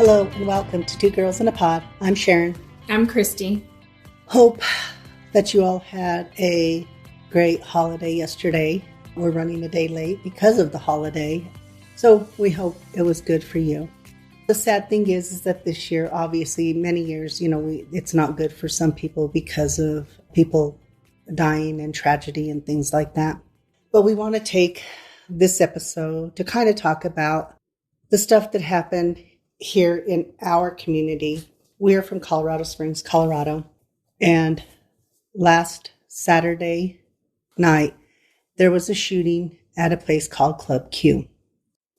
Hello and welcome to Two Girls in a Pod. I'm Sharon. I'm Christy. Hope that you all had a great holiday yesterday. We're running a day late because of the holiday, so we hope it was good for you. The sad thing is that this year, obviously, many years, it's not good for some people because of people dying and tragedy and things like that. But we want to take this episode to kind of talk about the stuff that happened here in our community. We're from Colorado Springs, Colorado. And last Saturday night, there was a shooting at a place called Club Q.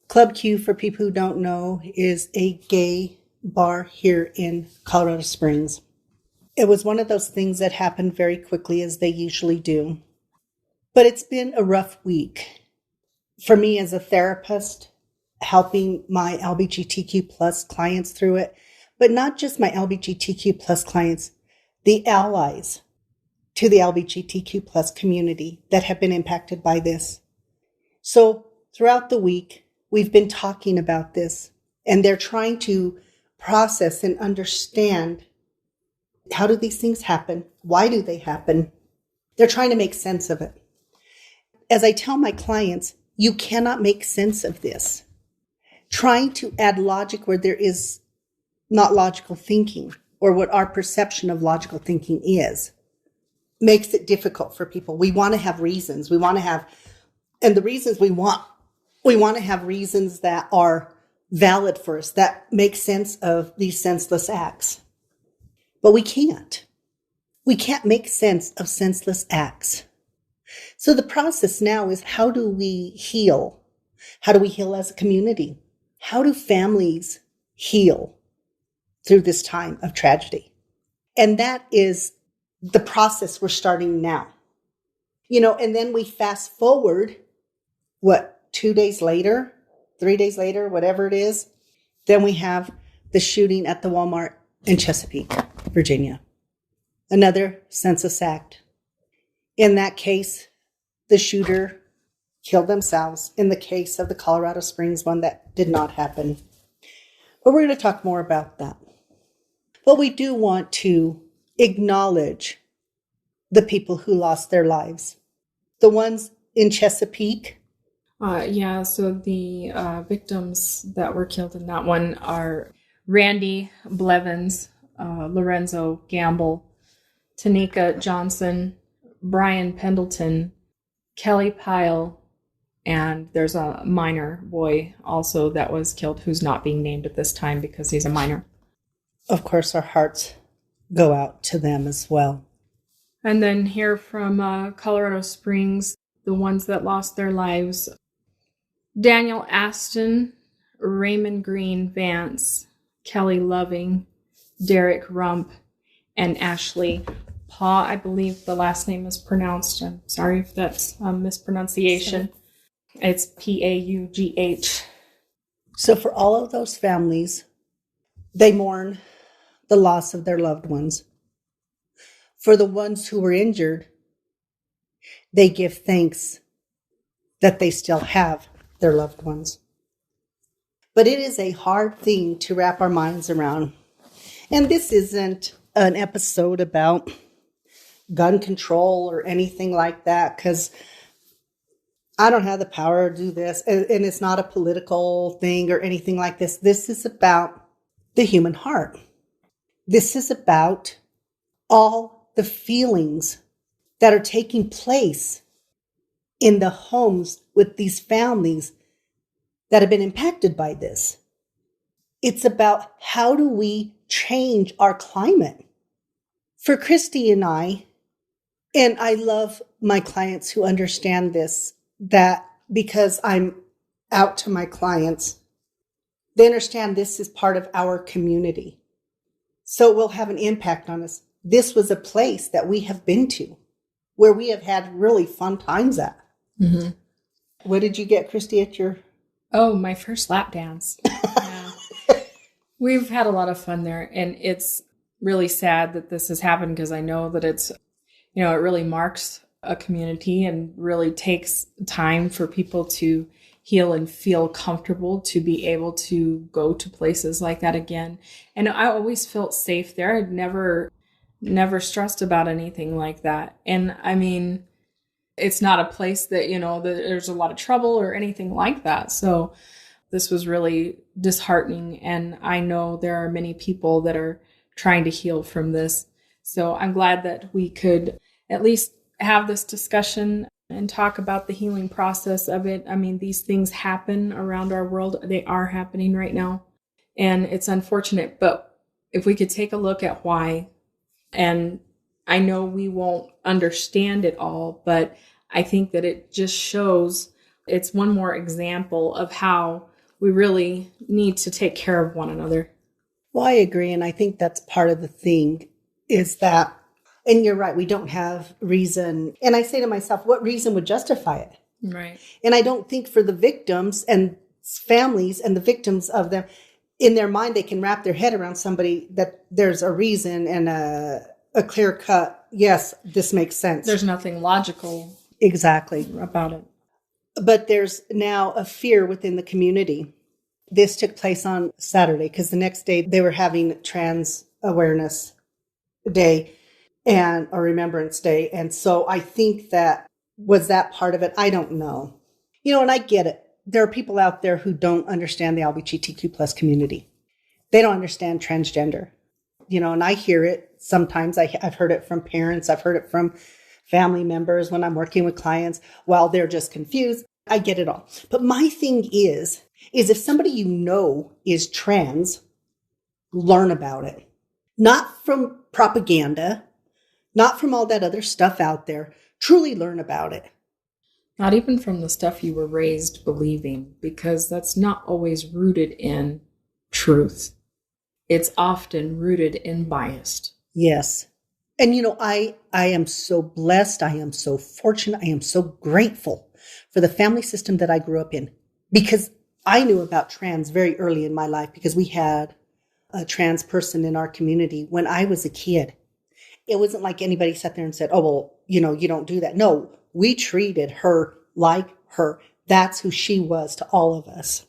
Club Q, for people who don't know, is a gay bar here in Colorado Springs. It was one of those things that happened very quickly, as they usually do. But it's been a rough week for me as a therapist, helping my LGBTQ plus clients through it, but not just my LGBTQ plus clients, the allies to the LGBTQ plus community that have been impacted by this. So throughout the week, we've been talking about this, and they're trying to process and understand, how do these things happen? Why do they happen? They're trying to make sense of it. As I tell my clients, you cannot make sense of this. Trying to add logic where there is not logical thinking, or what our perception of logical thinking is, makes it difficult for people. We want to have reasons. And the reasons we want to have reasons that are valid for us, that make sense of these senseless acts. But we can't. We can't make sense of senseless acts. So the process now is, how do we heal? How do we heal as a community? How do families heal through this time of tragedy? And that is the process we're starting now. And then we fast forward, 2 days later, 3 days later, whatever it is, then we have the shooting at the Walmart in Chesapeake, Virginia. Another senseless act. In that case, the shooter killed themselves. In the case of the Colorado Springs one, that did not happen. But we're going to talk more about that. But we do want to acknowledge the people who lost their lives. The ones in Chesapeake. So the victims that were killed in that one are Randy Blevins, Lorenzo Gamble, Tanika Johnson, Brian Pendleton, Kelly Pyle, and there's a minor boy also that was killed who's not being named at this time because he's a minor. Of course, our hearts go out to them as well. And then here from Colorado Springs, the ones that lost their lives: Daniel Aston, Raymond Green Vance, Kelly Loving, Derek Rump, and Ashley Paugh. I believe the last name is pronounced. I'm sorry if that's a mispronunciation. It's Paugh. So for all of those families, they mourn the loss of their loved ones. For the ones who were injured, they give thanks that they still have their loved ones. But it is a hard thing to wrap our minds around. And this isn't an episode about gun control or anything like that, because I don't have the power to do this. And it's not a political thing or anything like this. This is about the human heart. This is about all the feelings that are taking place in the homes with these families that have been impacted by this. It's about, how do we change our climate? For Christy and I love my clients who understand this, that because I'm out to my clients, they understand this is part of our community. So it will have an impact on us. This was a place that we have been to, where we have had really fun times at. Mm-hmm. What did you get, Christy, at your... Oh, my first lap dance. Yeah. We've had a lot of fun there, and it's really sad that this has happened, because I know that it's, it really marks a community and really takes time for people to heal and feel comfortable to be able to go to places like that again. And I always felt safe there. I'd never stressed about anything like that. And I mean, it's not a place that, that there's a lot of trouble or anything like that. So this was really disheartening. And I know there are many people that are trying to heal from this. So I'm glad that we could at least have this discussion and talk about the healing process of it. I mean, these things happen around our world. They are happening right now. And it's unfortunate. But if we could take a look at why, and I know we won't understand it all, but I think that it just shows, it's one more example of how we really need to take care of one another. Well, I agree. And I think that's part of the thing is that, and you're right, we don't have reason. And I say to myself, what reason would justify it? Right. And I don't think for the victims and families and the victims of them, in their mind, they can wrap their head around somebody that there's a reason and a clear cut, yes, this makes sense. There's nothing logical exactly about it. But there's now a fear within the community. This took place on Saturday because the next day they were having Trans Awareness Day and a Remembrance Day. And so I think that was that part of it. I don't know. And I get it. There are people out there who don't understand the LGBTQ plus community. They don't understand transgender. And I hear it sometimes. I've heard it from parents. I've heard it from family members when I'm working with clients while they're just confused. I get it all. But my thing is if somebody is trans, learn about it. Not from propaganda, not from all that other stuff out there. Truly learn about it. Not even from the stuff you were raised believing, because that's not always rooted in truth. It's often rooted in bias. Yes. And, I am so blessed. I am so fortunate. I am so grateful for the family system that I grew up in, because I knew about trans very early in my life because we had a trans person in our community when I was a kid. It wasn't like anybody sat there and said, oh, well, you don't do that. No, we treated her like her. That's who she was to all of us.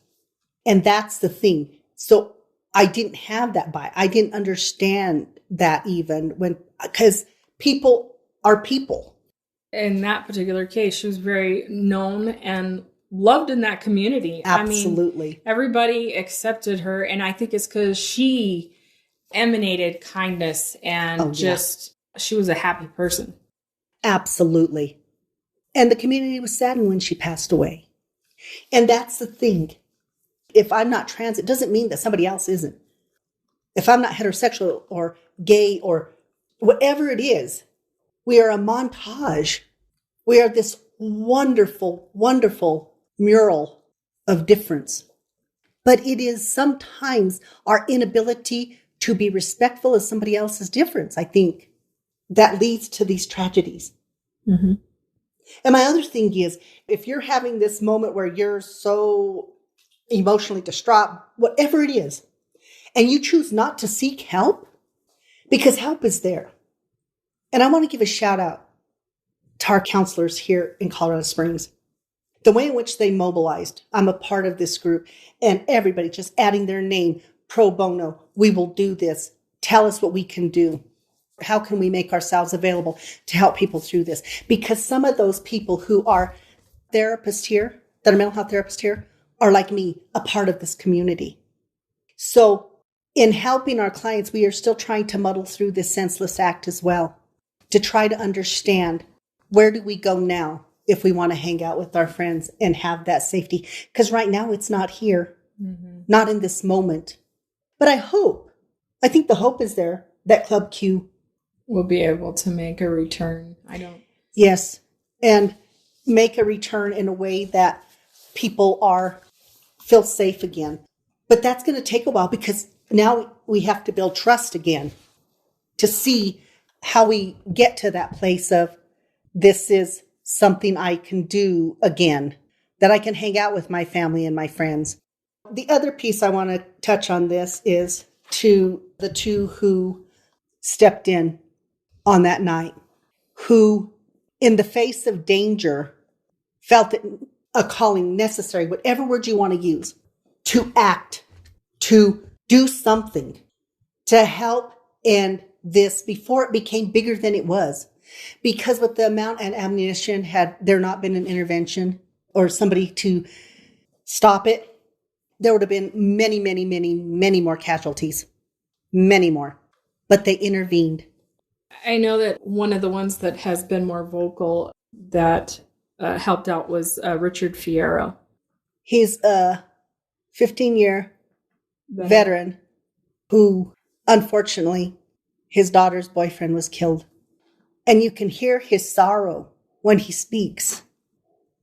And that's the thing. So I didn't have that bias. I didn't understand that even because people are people. In that particular case, she was very known and loved in that community. Absolutely. I mean, everybody accepted her. And I think it's because she emanated kindness and she was a happy person. Absolutely. And the community was saddened when she passed away. And that's the thing. If I'm not trans, it doesn't mean that somebody else isn't. If I'm not heterosexual or gay or whatever it is, we are a montage. We are this wonderful, wonderful mural of difference. But it is sometimes our inability to be respectful of somebody else's difference, I think, that leads to these tragedies. Mm-hmm. And my other thing is, if you're having this moment where you're so emotionally distraught, whatever it is, and you choose not to seek help, because help is there. And I want to give a shout out to our counselors here in Colorado Springs. The way in which they mobilized, I'm a part of this group, and everybody just adding their name, pro bono, we will do this. Tell us what we can do. How can we make ourselves available to help people through this? Because some of those people who are therapists here, that are mental health therapists here, are like me, a part of this community. So in helping our clients, we are still trying to muddle through this senseless act as well, to try to understand where do we go now if we want to hang out with our friends and have that safety. Because right now it's not here, not in this moment. But I think the hope is there that Club Q will be able to make a return. Yes. And make a return in a way that people feel safe again. But that's going to take a while because now we have to build trust again to see how we get to that place of this is something I can do again, that I can hang out with my family and my friends. The other piece I want to touch on this is to the two who stepped in on that night, who in the face of danger felt it a calling necessary, whatever word you want to use, to act, to do something to help end this before it became bigger than it was. Because with the amount and ammunition, had there not been an intervention or somebody to stop it, there would have been many, many, many, many more casualties. Many more. But they intervened. I know that one of the ones that has been more vocal that helped out was Richard Fierro. He's a 15-year veteran who, unfortunately, his daughter's boyfriend was killed. And you can hear his sorrow when he speaks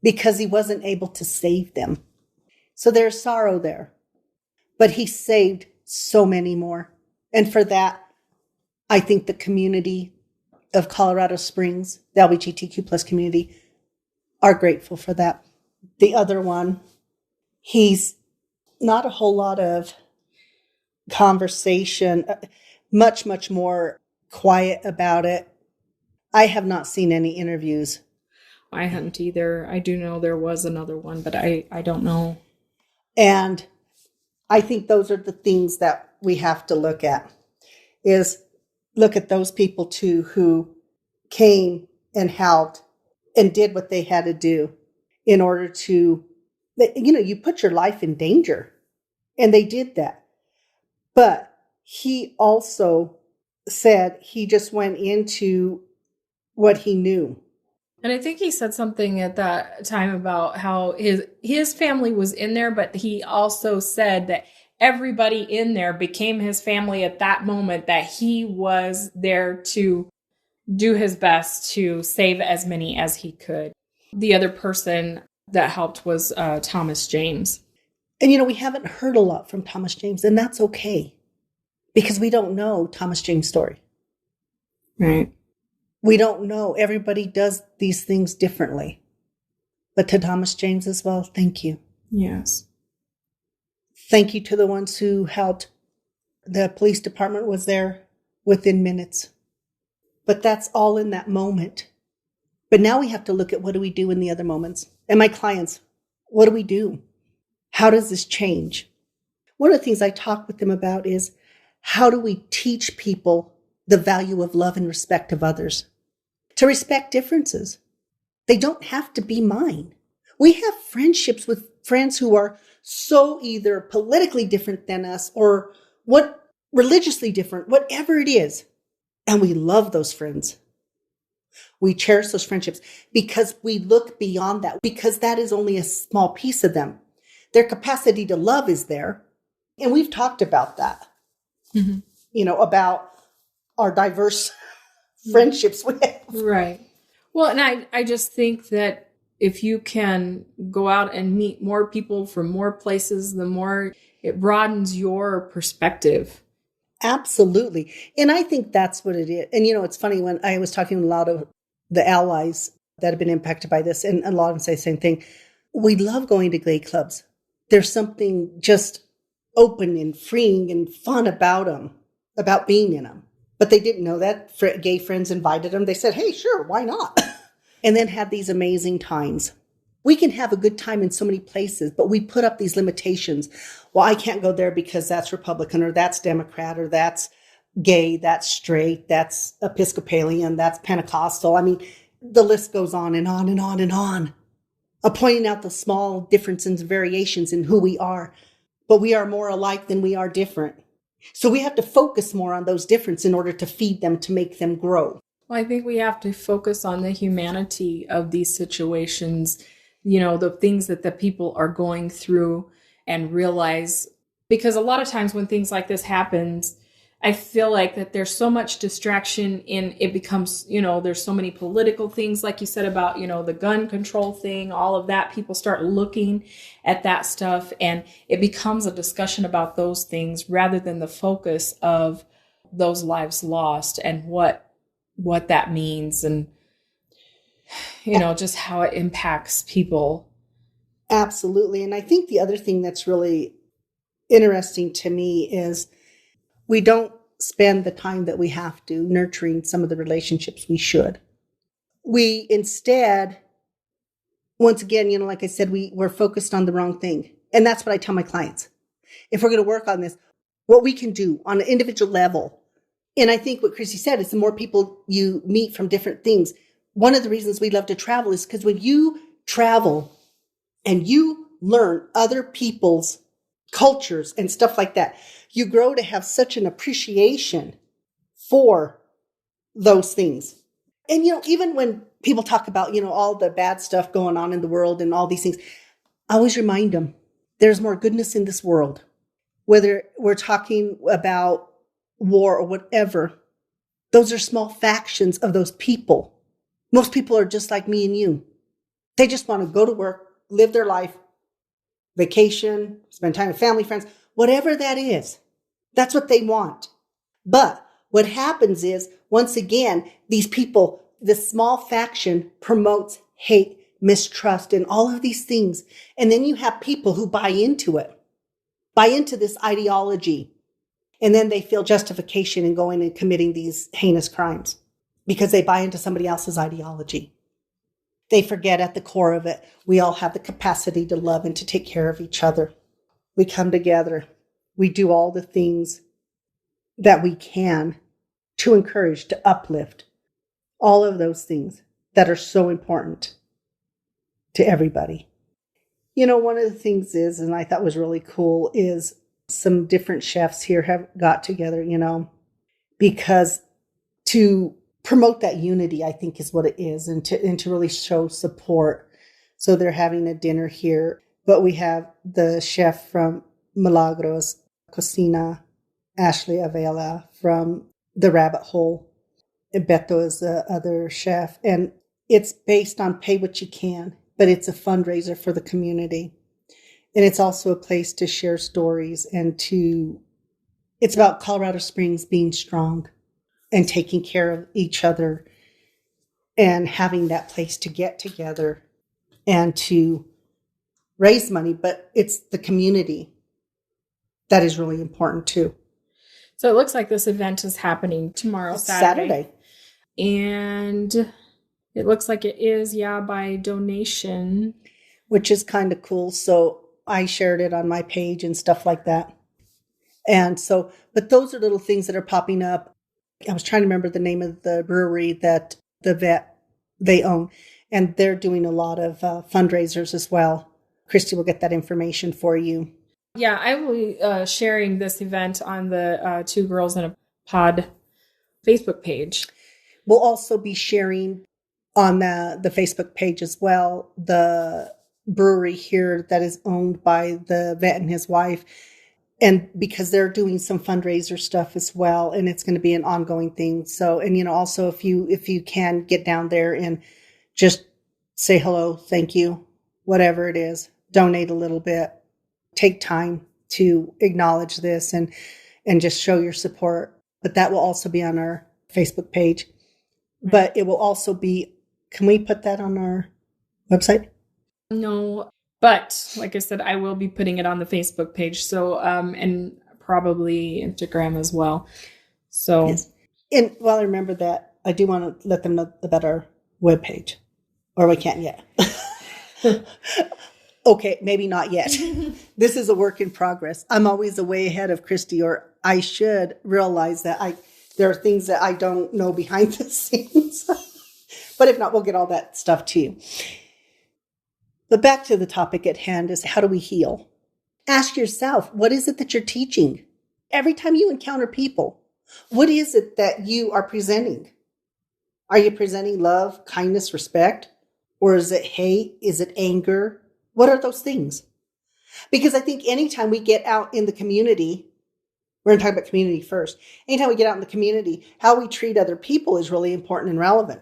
because he wasn't able to save them. So there's sorrow there. But he saved so many more. And for that, I think the community of Colorado Springs, the LGBTQ plus community, are grateful for that. The other one, he's not a whole lot of conversation, much, much more quiet about it. I have not seen any interviews. I hadn't either. I do know there was another one, but I don't know. And I think those are the things that we have to look at, is look at those people too who came and helped and did what they had to do in order to, you put your life in danger. And they did that. But he also said he just went into what he knew. And I think he said something at that time about how his family was in there, but he also said that everybody in there became his family at that moment, that he was there to do his best to save as many as he could. The other person that helped was Thomas James. And, we haven't heard a lot from Thomas James, and that's okay because we don't know Thomas James' story. Right. We don't know. Everybody does these things differently. But to Thomas James as well, thank you. Yes. Thank you to the ones who helped. The police department was there within minutes. But that's all in that moment. But now we have to look at what do we do in the other moments. And my clients, what do we do? How does this change? One of the things I talk with them about is how do we teach people the value of love and respect of others? To respect differences. They don't have to be mine. We have friendships with friends who are so either politically different than us or religiously different, whatever it is. And we love those friends. We cherish those friendships because we look beyond that, because that is only a small piece of them. Their capacity to love is there. And we've talked about that, about our diverse friendships we have. Right. Well, and I just think that if you can go out and meet more people from more places, the more it broadens your perspective. Absolutely. And I think that's what it is. And, it's funny when I was talking to a lot of the allies that have been impacted by this, and a lot of them say the same thing. We love going to gay clubs. There's something just open and freeing and fun about them, about being in them. But they didn't know that. Gay friends invited them. They said, hey, sure, why not? And then had these amazing times. We can have a good time in so many places, but we put up these limitations. Well, I can't go there because that's Republican or that's Democrat or that's gay, that's straight, that's Episcopalian, that's Pentecostal. I mean, the list goes on and on and on and on. Pointing out the small differences and variations in who we are. But we are more alike than we are different. So we have to focus more on those differences in order to feed them, to make them grow. Well, I think we have to focus on the humanity of these situations, the things that the people are going through, and realize, because a lot of times when things like this happens, I feel like that there's so much distraction in it becomes, there's so many political things, like you said about, the gun control thing, all of that. People start looking at that stuff and it becomes a discussion about those things rather than the focus of those lives lost and what that means and, just how it impacts people. Absolutely. And I think the other thing that's really interesting to me is we don't spend the time that we have to nurturing some of the relationships we should. We instead once again, like I said, we're focused on the wrong thing. And that's what I tell my clients. If we're going to work on this, what we can do on an individual level. And I think what Christy said is the more people you meet from different things. One of the reasons we love to travel is because when you travel and you learn other people's cultures and stuff like that, you grow to have such an appreciation for those things. And, even when people talk about, all the bad stuff going on in the world and all these things, I always remind them there's more goodness in this world. Whether we're talking about war or whatever, those are small factions of those people. Most people are just like me and you. They just want to go to work, live their life, vacation, spend time with family, friends, whatever that is. That's what they want. But what happens is, once again, these people, this small faction promotes hate, mistrust, and all of these things. And then you have people who buy into it, buy into this ideology. And then they feel justification in going and committing these heinous crimes because they buy into somebody else's ideology. They forget at the core of it, we all have the capacity to love and to take care of each other. We come together. We do all the things that we can to encourage, to uplift, all of those things that are so important to everybody. One of the things is, and I thought was really cool, is some different chefs here have got together, because to promote that unity, I think is what it is, and to really show support. So they're having a dinner here, but we have the chef from Milagros Cocina, Ashley Avela from The Rabbit Hole. Beto is the other chef, and it's based on pay what you can, but it's a fundraiser for the community. And it's also a place to share stories it's about Colorado Springs being strong and taking care of each other and having that place to get together and to raise money. But it's the community that is really important too. So it looks like this event is happening tomorrow, Saturday. And it looks like it is, by donation. Which is kind of cool. So I shared it on my page and stuff like that. And so, but those are little things that are popping up. I was trying to remember the name of the brewery that the vet they own. And they're doing a lot of fundraisers as well. Christy will get that information for you. Yeah, I will be sharing this event on the Two Girls in a Pod Facebook page. We'll also be sharing on the Facebook page as well the brewery here that is owned by the vet and his wife. And because they're doing some fundraiser stuff as well, and it's going to be an ongoing thing. So, and also if you can get down there and just say hello, thank you, whatever it is, donate a little bit, take time to acknowledge this and just show your support. But that will also be on our Facebook page. But it will also be, can we put that on our website? No, but like I said, I will be putting it on the Facebook page. So, and probably Instagram as well. So, yes. And while I remember that, I do want to let them know about our webpage, or we can't yet. Okay, maybe not yet. This is a work in progress. I'm always way ahead of Christy, or I should realize that there are things that I don't know behind the scenes. But if not, we'll get all that stuff to you. But back to the topic at hand is, how do we heal? Ask yourself, what is it that you're teaching? Every time you encounter people, what is it that you are presenting? Are you presenting love, kindness, respect? Or is it hate? Is it anger? What are those things? Because I think anytime we get out in the community, we're going to talk about community first. Anytime we get out in the community, how we treat other people is really important and relevant.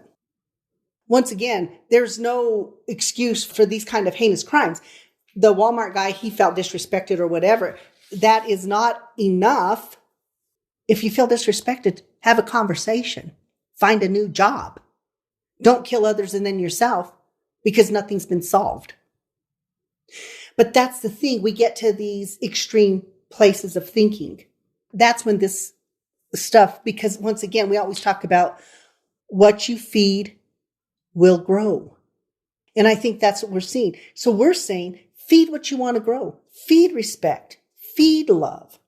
Once again, there's no excuse for these kind of heinous crimes. The Walmart guy, he felt disrespected or whatever. That is not enough. If you feel disrespected, have a conversation. Find a new job. Don't kill others and then yourself, because nothing's been solved. But that's the thing. We get to these extreme places of thinking. That's when this stuff, because once again, we always talk about what you feed will grow. And I think that's what we're seeing. So we're saying, feed what you want to grow, feed respect, feed love.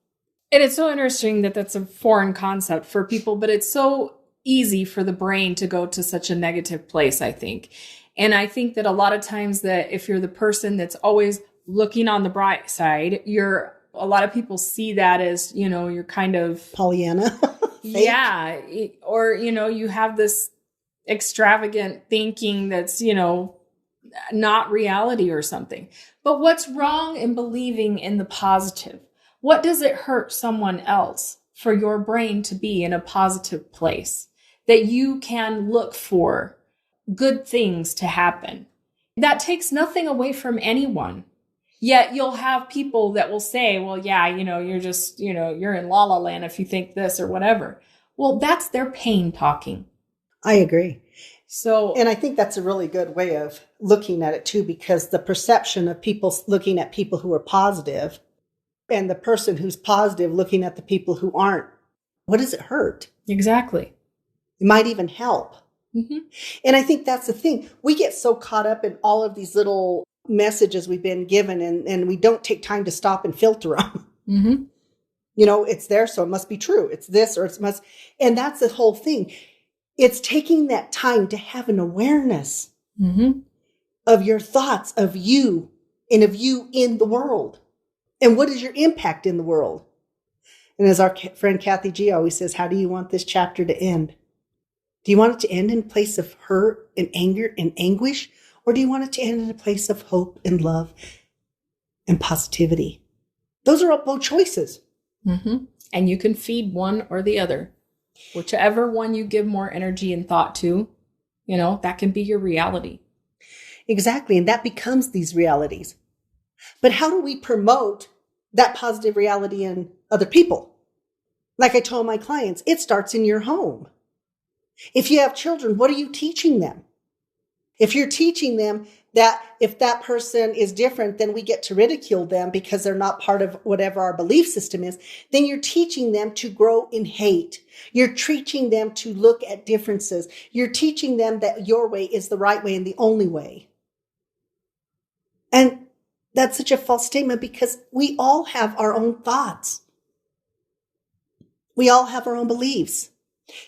And it's so interesting that that's a foreign concept for people, but it's so easy for the brain to go to such a negative place, I think. And I think that a lot of times that if you're the person that's always looking on the bright side, a lot of people see that as, you're kind of Pollyanna. Yeah. Or, you have this extravagant thinking that's, not reality or something. But what's wrong in believing in the positive? What does it hurt someone else for your brain to be in a positive place that you can look for good things to happen? That takes nothing away from anyone. Yet you'll have people that will say, well, yeah, you're just, you're in la la land if you think this or whatever. Well, that's their pain talking. I agree. So, and I think that's a really good way of looking at it too, because the perception of people looking at people who are positive and the person who's positive looking at the people who aren't, what does it hurt? Exactly. It might even help. Mm-hmm. And I think that's the thing. We get so caught up in all of these little messages we've been given and we don't take time to stop and filter them. Mm-hmm. It's there, so it must be true. It's this or it must. And that's the whole thing. It's taking that time to have an awareness mm-hmm. of your thoughts, of you, and of you in the world. And what is your impact in the world? And as our friend Kathy G always says, how do you want this chapter to end? Do you want it to end in a place of hurt and anger and anguish? Or do you want it to end in a place of hope and love and positivity? Those are both choices. Mm-hmm. And you can feed one or the other. Whichever one you give more energy and thought to, that can be your reality. Exactly. And that becomes these realities. But how do we promote that positive reality in other people? Like I told my clients, it starts in your home. If you have children, what are you teaching them? If you're teaching them that if that person is different, then we get to ridicule them because they're not part of whatever our belief system is, then you're teaching them to grow in hate. You're teaching them to look at differences. You're teaching them that your way is the right way and the only way. And that's such a false statement because we all have our own thoughts. We all have our own beliefs.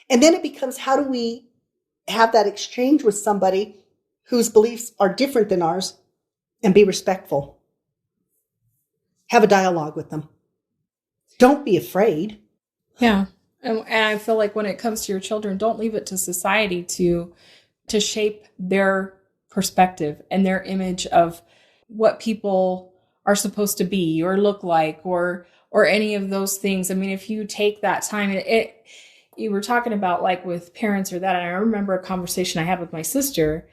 And then it becomes, how do we have that exchange with somebody whose beliefs are different than ours and be respectful? Have a dialogue with them. Don't be afraid. Yeah. And I feel like when it comes to your children, don't leave it to society to shape their perspective and their image of what people are supposed to be or look like or any of those things. I mean, if you take that time, you were talking about like with parents or that. And I remember a conversation I had with my sister.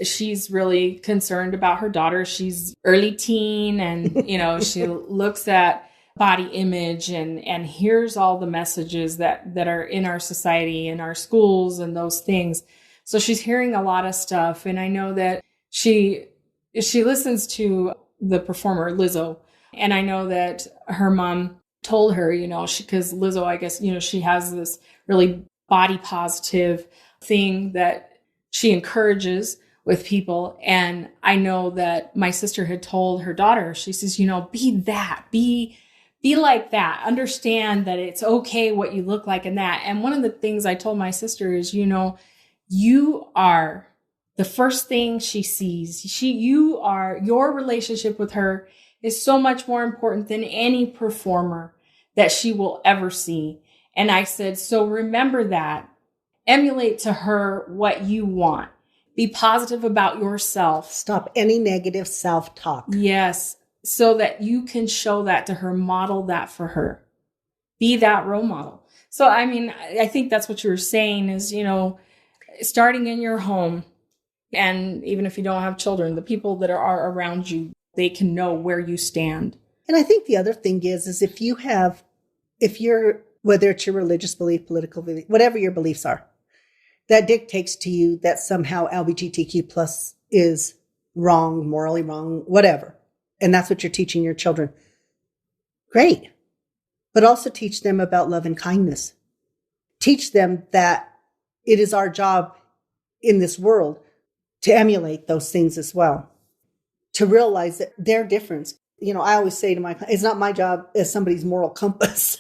She's really concerned about her daughter. She's early teen and, she looks at body image and hears all the messages that are in our society, in our schools and those things. So she's hearing a lot of stuff. And I know that she listens to the performer Lizzo. And I know that her mom told her, because Lizzo, I guess, she has this really body positive thing that she encourages with people. And I know that my sister had told her daughter, she says, be that, be like that. Understand that it's okay what you look like and that. And one of the things I told my sister is, you are the first thing she sees. Your relationship with her is so much more important than any performer that she will ever see. And I said, so remember that. Emulate to her what you want. Be positive about yourself. Stop any negative self-talk. Yes. So that you can show that to her, model that for her. Be that role model. So, I mean, I think that's what you were saying is, starting in your home. And even if you don't have children, the people that are around you, they can know where you stand. And I think the other thing is if you're, whether it's your religious belief, political belief, whatever your beliefs are, that dictates to you that somehow LGBTQ plus is wrong, morally wrong, whatever. And that's what you're teaching your children. Great. But also teach them about love and kindness. Teach them that it is our job in this world to emulate those things as well, to realize that their difference. I always say to my clients, it's not my job as somebody's moral compass.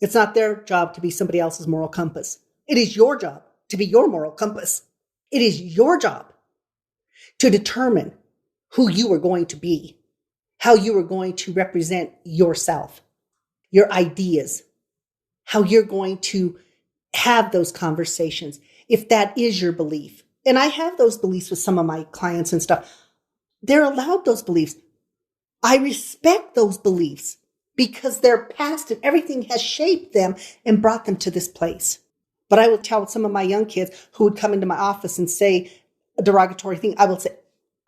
It's not their job to be somebody else's moral compass. It is your job to be your moral compass. It is your job to determine who you are going to be, how you are going to represent yourself, your ideas, how you're going to have those conversations, if that is your belief. And I have those beliefs with some of my clients and stuff. They're allowed those beliefs. I respect those beliefs because their past and everything has shaped them and brought them to this place. But I will tell some of my young kids who would come into my office and say a derogatory thing, I will say,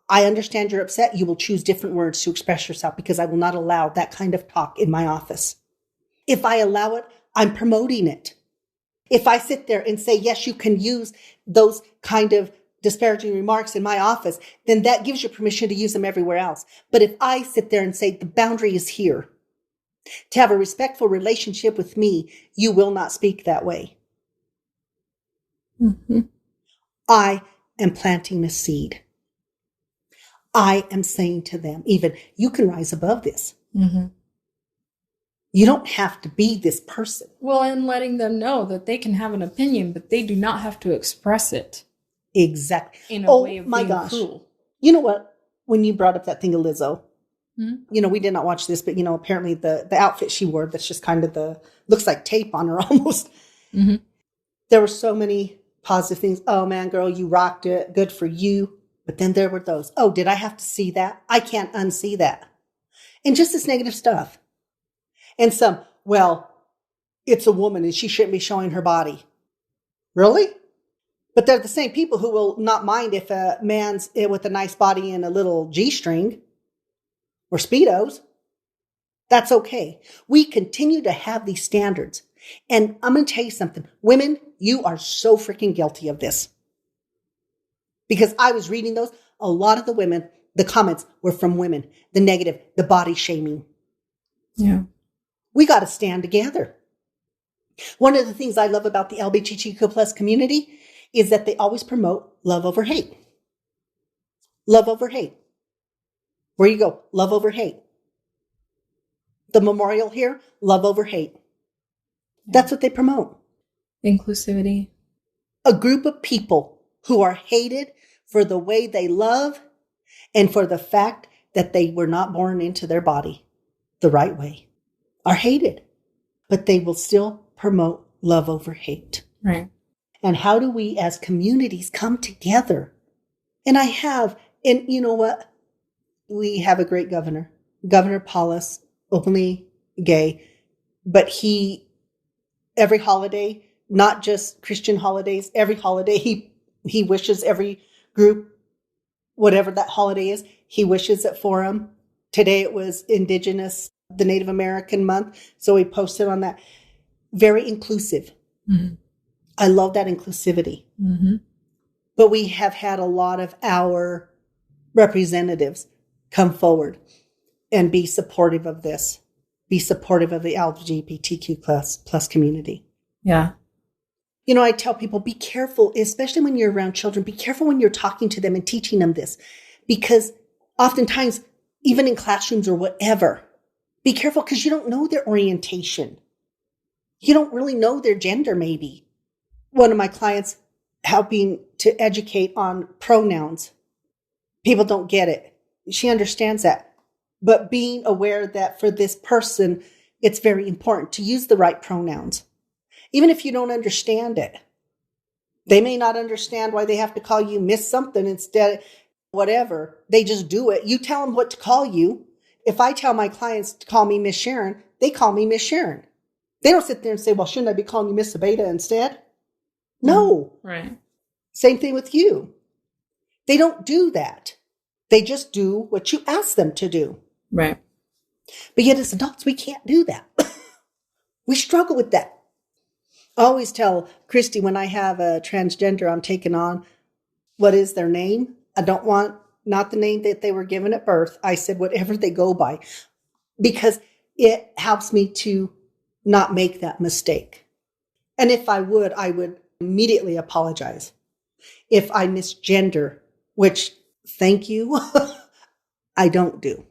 I understand you're upset. You will choose different words to express yourself because I will not allow that kind of talk in my office. If I allow it, I'm promoting it. If I sit there and say, yes, you can use those kind of disparaging remarks in my office, then that gives you permission to use them everywhere else. But if I sit there and say the boundary is here, to have a respectful relationship with me, you will not speak that way. Mm-hmm. I am planting a seed. I am saying to them, even, you can rise above this. Mm-hmm. You don't have to be this person. Well, and letting them know that they can have an opinion, but they do not have to express it. Exactly. In a way of my being gosh. cruel. You know what? When you brought up that thing of Lizzo, Mm-hmm. we did not watch this, but, apparently the outfit she wore, that's just kind of looks like tape on her almost. Mm-hmm. There were so many positive things. Oh, man, girl, you rocked it. Good for you. But then there were those, oh, did I have to see that? I can't unsee that. And just this negative stuff. And some, well, it's a woman and she shouldn't be showing her body. Really? But they're the same people who will not mind if a man's with a nice body and a little G-string or Speedos. That's okay. We continue to have these standards. And I'm going to tell you something. Women, you are so freaking guilty of this. Because I was reading those. A lot of the women, the comments were from women. The negative, the body shaming. Yeah. We got to stand together. One of the things I love about the LGBTQ plus community is that they always promote love over hate. Love over hate. Where you go, love over hate. The memorial here, love over hate. That's what they promote. Inclusivity. A group of people who are hated for the way they love and for the fact that they were not born into their body the right way are hated, but they will still promote love over hate. Right. And how do we as communities come together? And you know what? We have a great governor, Governor Paulus, openly gay, but every holiday, not just Christian holidays, every holiday, he wishes every group, whatever that holiday is, he wishes it for them. Today it was Indigenous, the Native American month. So we posted on that. Very inclusive. Mm-hmm. I love that inclusivity. Mm-hmm. But we have had a lot of our representatives come forward and be supportive of this, be supportive of the LGBTQ plus community. Yeah. I tell people, be careful, especially when you're around children, be careful when you're talking to them and teaching them this, because oftentimes, even in classrooms or whatever, be careful because you don't know their orientation. You don't really know their gender, maybe. One of my clients helping to educate on pronouns. People don't get it. She understands that. But being aware that for this person, it's very important to use the right pronouns. Even if you don't understand it. They may not understand why they have to call you Miss something instead, whatever. They just do it. You tell them what to call you. If I tell my clients to call me Miss Sharon, they call me Miss Sharon. They don't sit there and say, well, shouldn't I be calling you Miss Abeda instead? No. Right. Same thing with you. They don't do that. They just do what you ask them to do. Right. But yet as adults, we can't do that. We struggle with that. I always tell Christy when I have a transgender I'm taking on, what is their name? I don't want, not the name that they were given at birth. I said, whatever they go by, because it helps me to not make that mistake. And if I would immediately apologize if I misgender which, thank you, I don't do.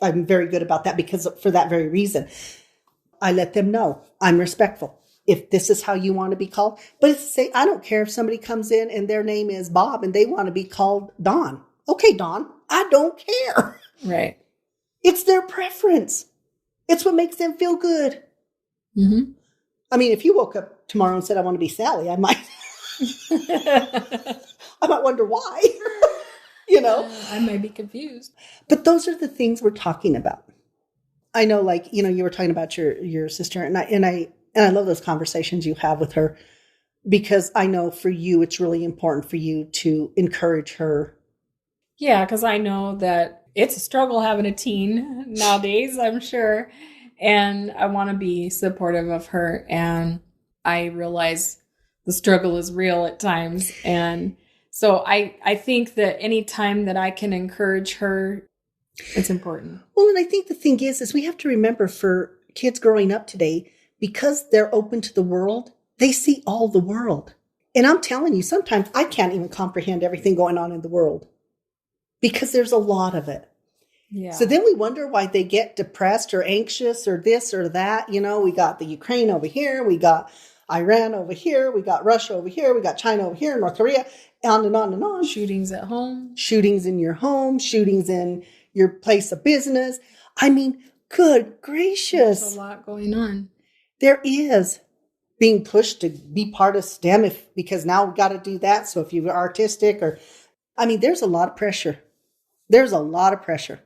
I'm very good about that because for that very reason, I let them know I'm respectful. If this is how you want to be called, but say, I don't care if somebody comes in and their name is Bob and they want to be called Don. Okay, Don, I don't care. Right. It's their preference. It's what makes them feel good. Mm-hmm. I mean, if you woke up tomorrow and said, I want to be Sally, I might wonder why, I might be confused. But those are the things we're talking about. I know, like, you were talking about your sister, and I love those conversations you have with her, because I know for you, it's really important for you to encourage her. Yeah, because I know that it's a struggle having a teen nowadays, I'm sure. And I want to be supportive of her. And I realize the struggle is real at times. And so I think that any time that I can encourage her, it's important. Well, and I think the thing is we have to remember, for kids growing up today, because they're open to the world, they see all the world. And I'm telling you, sometimes I can't even comprehend everything going on in the world because there's a lot of it. Yeah. So then we wonder why they get depressed or anxious or this or that. We got the Ukraine over here. We got Iran over here. We got Russia over here. We got China over here, North Korea, on and on and on. Shootings at home. Shootings in your home. Shootings in your place of business. I mean, good gracious. There's a lot going on. There is. Being pushed to be part of STEM because now we've got to do that. So if you're artistic there's a lot of pressure. There's a lot of pressure.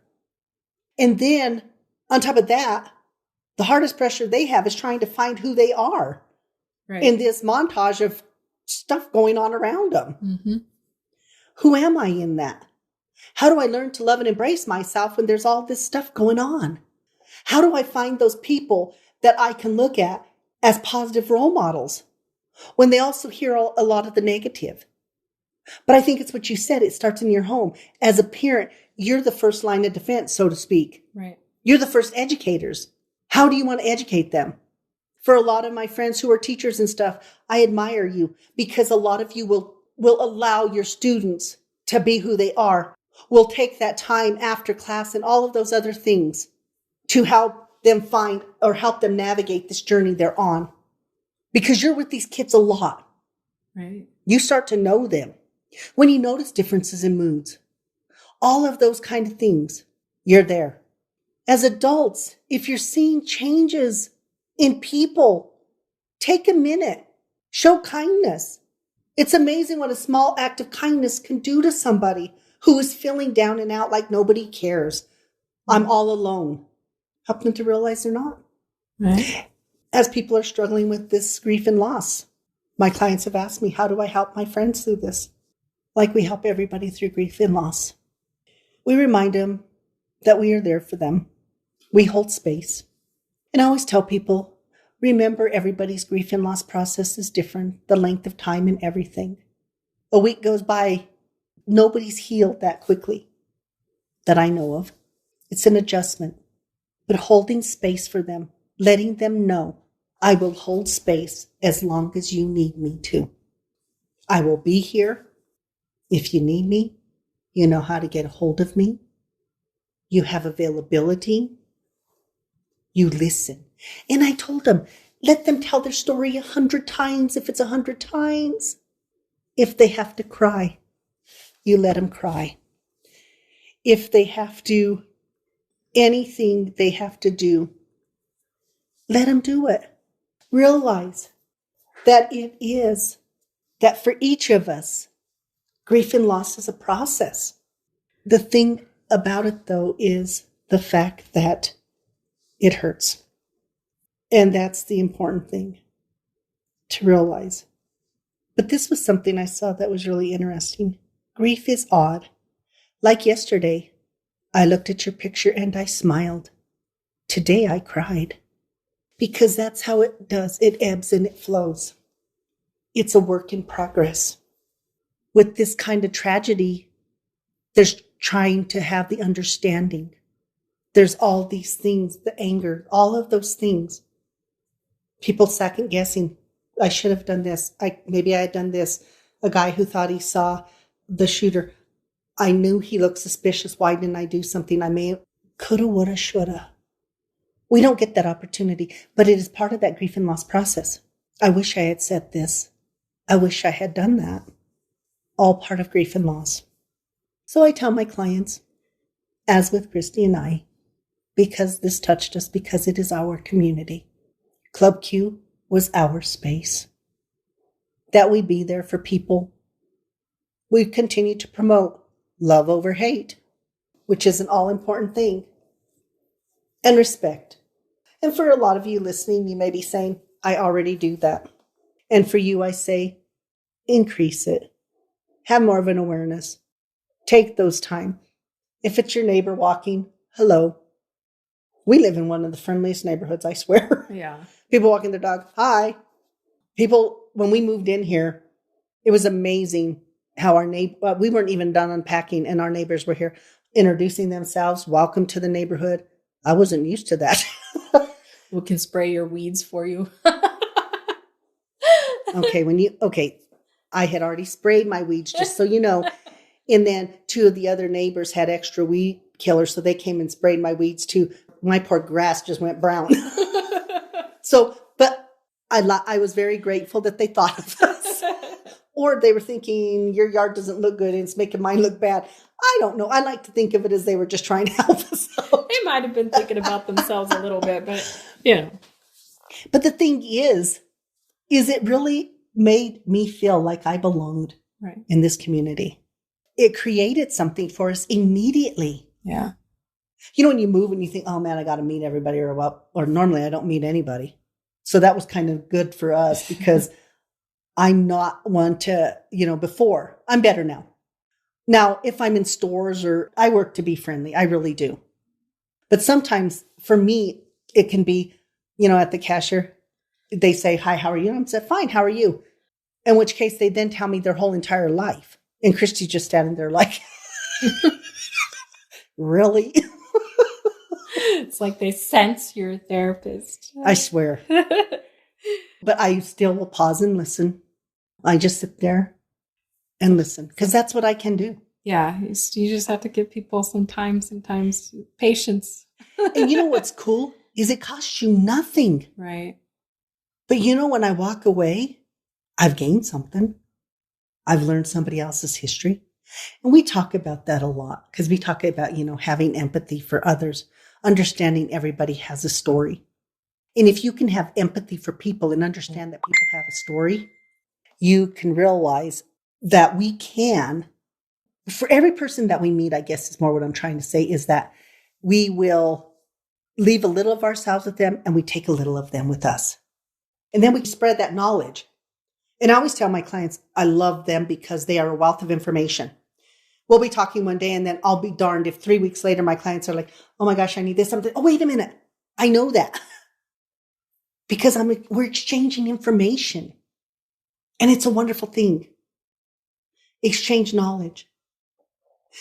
And then on top of that, the hardest pressure they have is trying to find who they are in this montage of stuff going on around them. Mm-hmm. Who am I in that? How do I learn to love and embrace myself when there's all this stuff going on? How do I find those people that I can look at as positive role models when they also hear a lot of the negative? But I think it's what you said. It starts in your home. As a parent, you're the first line of defense, so to speak. Right. You're the first educators. How do you want to educate them? For a lot of my friends who are teachers and stuff, I admire you because a lot of you will allow your students to be who they are. Will take that time after class and all of those other things to help them find or help them navigate this journey they're on. Because you're with these kids a lot. Right. You start to know them. When you notice differences in moods, all of those kind of things, you're there. As adults, if you're seeing changes in people, take a minute, show kindness. It's amazing what a small act of kindness can do to somebody who is feeling down and out like nobody cares. I'm all alone. Help them to realize they're not. Right. As people are struggling with this grief and loss, my clients have asked me, how do I help my friends through this? Like we help everybody through grief and loss. We remind them that we are there for them. We hold space. And I always tell people, remember everybody's grief and loss process is different, the length of time and everything. A week goes by, nobody's healed that quickly that I know of. It's an adjustment, but holding space for them, letting them know, I will hold space as long as you need me to. I will be here. If you need me, you know how to get a hold of me. You have availability. You listen. And I told them, let them tell their story 100 times if it's 100 times. If they have to cry, you let them cry. If they have to, anything they have to do, let them do it. Realize that it is, that for each of us, grief and loss is a process. The thing about it, though, is the fact that it hurts. And that's the important thing to realize. But this was something I saw that was really interesting. Grief is odd. Like yesterday, I looked at your picture and I smiled. Today I cried. Because that's how it does. It ebbs and it flows. It's a work in progress. With this kind of tragedy, there's trying to have the understanding. There's all these things, the anger, all of those things. People second guessing. I should have done this. Maybe I had done this. A guy who thought he saw the shooter. I knew he looked suspicious. Why didn't I do something? I may have, coulda, woulda, shoulda. We don't get that opportunity, but it is part of that grief and loss process. I wish I had said this. I wish I had done that. All part of grief and loss. So I tell my clients, as with Christy and I, because this touched us, because it is our community. Club Q was our space. That we be there for people. We continue to promote love over hate, which is an all-important thing, and respect. And for a lot of you listening, you may be saying, I already do that. And for you, I say, increase it. Have more of an awareness. Take those time. If it's your neighbor walking, hello. We live in one of the friendliest neighborhoods, I swear. Yeah. People walking their dog, hi. People, when we moved in here, it was amazing how our neighbor, we weren't even done unpacking and our neighbors were here introducing themselves. Welcome to the neighborhood. I wasn't used to that. We can spray your weeds for you. Okay. I had already sprayed my weeds, just so you know. And then 2 of the other neighbors had extra weed killers, so they came and sprayed my weeds too. My poor grass just went brown. But I was very grateful that they thought of us. Or they were thinking, your yard doesn't look good and it's making mine look bad. I don't know. I like to think of it as they were just trying to help us out. They might have been thinking about themselves a little bit, but, you know. But the thing is it really made me feel like I belonged in this community. It created something for us immediately. Yeah. You know, when you move and you think, oh man, I got to meet everybody, or normally I don't meet anybody. So that was kind of good for us because I'm not one to, before. I'm better now. Now, if I'm in stores or I work to be friendly, I really do. But sometimes for me, it can be, at the cashier, they say, hi, how are you? And I'm said, fine, how are you? In which case they then tell me their whole entire life. And Christy's just standing there like, really? It's like they sense you're a therapist. I swear. But I still will pause and listen. I just sit there and listen because that's what I can do. Yeah. You just have to give people sometimes patience. And you know what's cool is it costs you nothing. Right. But when I walk away, I've gained something. I've learned somebody else's history. And we talk about that a lot because we talk about, having empathy for others, understanding everybody has a story. And if you can have empathy for people and understand that people have a story, you can realize that we can, for every person that we meet, I guess is more what I'm trying to say, is that we will leave a little of ourselves with them and we take a little of them with us. And then we spread that knowledge. And I always tell my clients, I love them because they are a wealth of information. We'll be talking one day and then I'll be darned if 3 weeks later, my clients are like, oh my gosh, I need this, something. Oh, wait a minute. I know that because we're exchanging information and it's a wonderful thing. Exchange knowledge.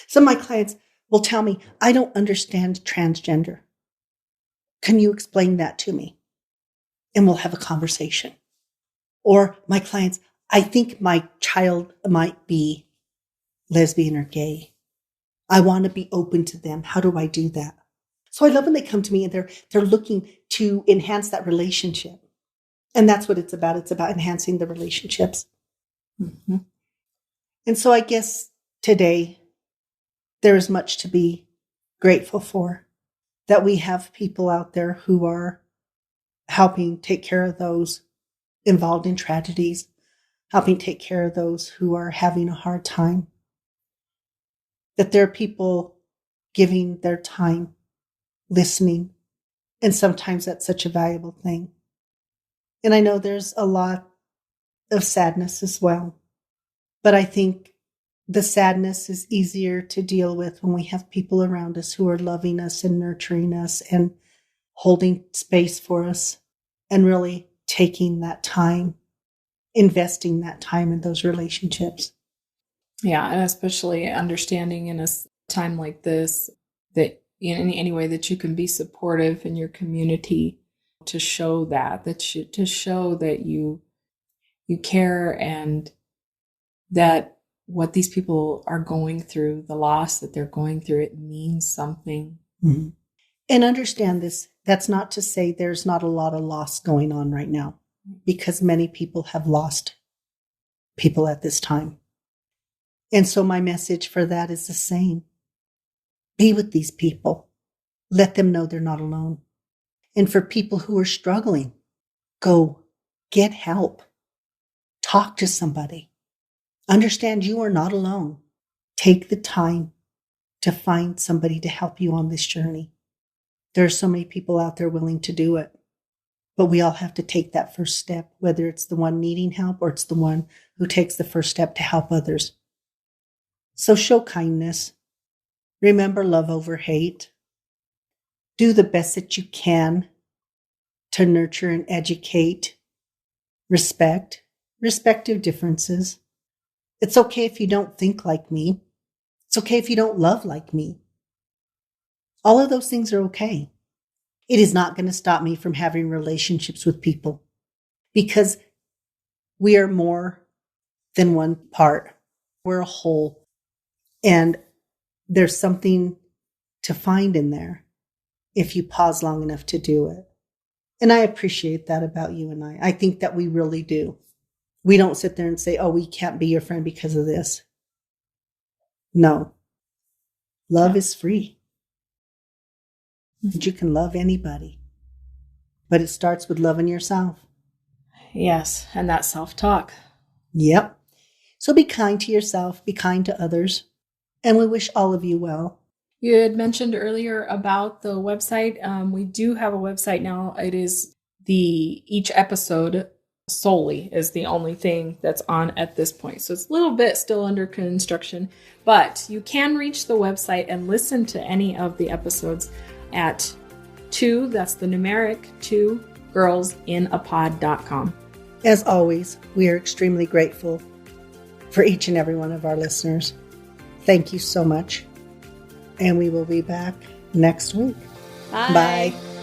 Some of my clients will tell me, I don't understand transgender. Can you explain that to me? And we'll have a conversation. Or my clients, I think my child might be lesbian or gay. I want to be open to them. How do I do that? So I love when they come to me and they're looking to enhance that relationship. And that's what it's about. It's about enhancing the relationships. Mm-hmm. And so I guess today there is much to be grateful for, that we have people out there who are helping take care of those involved in tragedies, helping take care of those who are having a hard time, that there are people giving their time, listening, and sometimes that's such a valuable thing. And I know there's a lot of sadness as well, but I think the sadness is easier to deal with when we have people around us who are loving us and nurturing us and holding space for us and really taking that time, investing that time in those relationships. Yeah, and especially understanding in a time like this that in any way that you can be supportive in your community to show to show that you care and that what these people are going through, the loss that they're going through, it means something. Mm-hmm. And understand this, that's not to say there's not a lot of loss going on right now, because many people have lost people at this time. And so my message for that is the same. Be with these people. Let them know they're not alone. And for people who are struggling, go get help. Talk to somebody. Understand you are not alone. Take the time to find somebody to help you on this journey. There are so many people out there willing to do it, but we all have to take that first step, whether it's the one needing help or it's the one who takes the first step to help others. So show kindness. Remember love over hate. Do the best that you can to nurture and educate. Respect your differences. It's okay if you don't think like me. It's okay if you don't love like me. All of those things are okay. It is not going to stop me from having relationships with people, because we are more than one part. We're a whole. And there's something to find in there if you pause long enough to do it. And I appreciate that about you and I. I think that we really do. We don't sit there and say, oh, we can't be your friend because of this. No. Love is free. And you can love anybody. But it starts with loving yourself. Yes, and that self-talk. Yep. So be kind to yourself, be kind to others, and we wish all of you well. You had mentioned earlier about the website. We do have a website now. It is each episode solely is the only thing that's on at this point. So it's a little bit still under construction, but you can reach the website and listen to any of the episodes at 2, that's the numeric 2, girlsinapod.com. As always, we are extremely grateful for each and every one of our listeners. Thank you so much. And we will be back next week. Bye. Bye.